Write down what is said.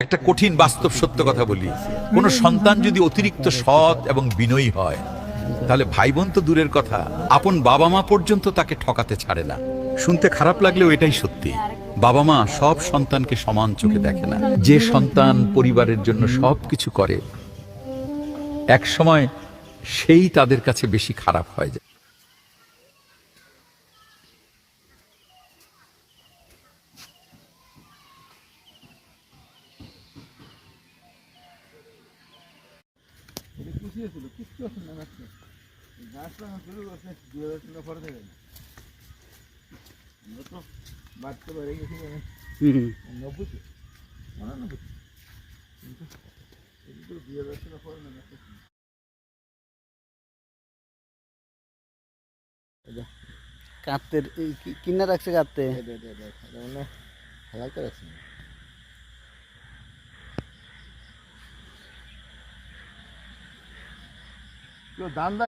একটা কঠিন বাস্তব সত্য কথা বলি, কোনো সন্তান যদি অতিরিক্ত সৎ এবং বিনয়ী হয়, তাহলে ভাই বোন তো দূরের কথা, আপন বাবা মা পর্যন্ত তাকে ঠকাতে ছাড়ে না। শুনতে খারাপ লাগলেও এটাই সত্যি। বাবা মা সব সন্তানকে সমান চোখে দেখে না। যে সন্তান পরিবারের জন্য সবকিছু করে, এক সময় সেই তাদের কাছে বেশি খারাপ হয়ে যায়। কাঁদতে কিনা রাখছে কাঁদতে হালাল করে রাখছি ধান